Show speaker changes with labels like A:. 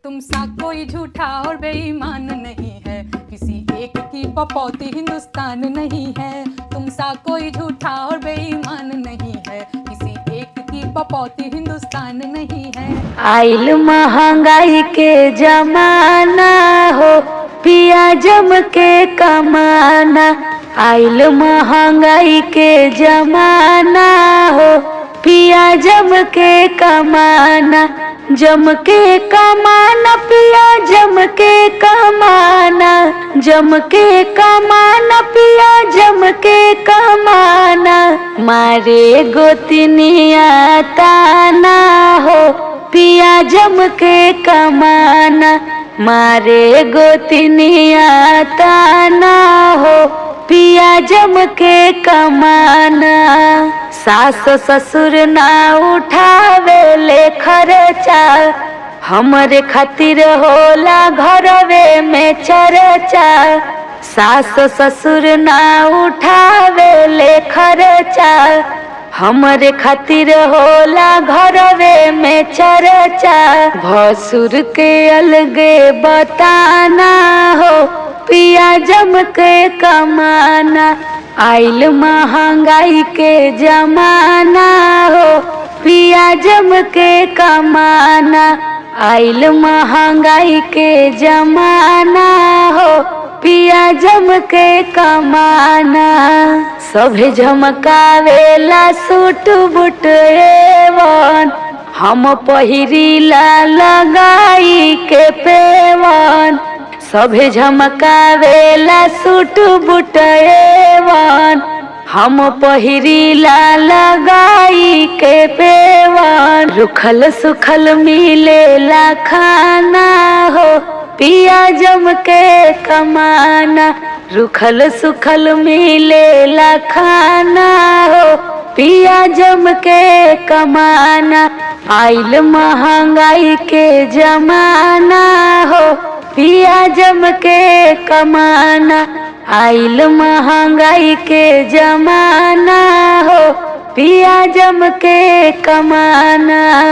A: तुम सा कोई झूठा और बेईमान नहीं है, किसी एक की पपौती हिंदुस्तान नहीं है। तुम सा कोई झूठा और बेईमान नहीं है, किसी एक की पपौती हिंदुस्तान नहीं है।
B: आइल महंगाई के जमाना हो, पिया जम के कमाना। आइल महंगाई के जमाना हो, पिया जम के कमाना। जम के कमाना पिया जम के कमाना, जम के कमाना पिया जम के कमाना। मारे गोतनिया ताना हो, पिया जम के कमाना। मारे गोतनिया ताना हो, पिया जम के कमाना। सास ससुर ना उठावे ले खर्चा, हमरे खातिर होला घरवे में चर्चा। सास ससुर ना उठावे ले खर्चा, हमरे खातिर होला घरवे में चर्चा। भसुर के अलगे बताना हो, पिया जम के कमाना। आइल महंगाई के जमाना हो, पिया जम के कमाना। आइल महंगाई के जमाना हो, पिया जम के कमाना। सभे झमकावेला सूट बूट एवन, हम पहिरीला लगाई के पेवन। सभे झमकावेला सूट बूट एवन, हम पहिरीला लगाई के पेवन। रुखल सुखल मिलेला खाना हो, पिया जम के कमाना। रुखल सुखल मिलेला खाना हो, पिया जम के कमाना। आइल महंगाई के जमाना हो, पिया जम के कमाना। आइल महंगाई के जमाना हो, पिया जम के कमाना।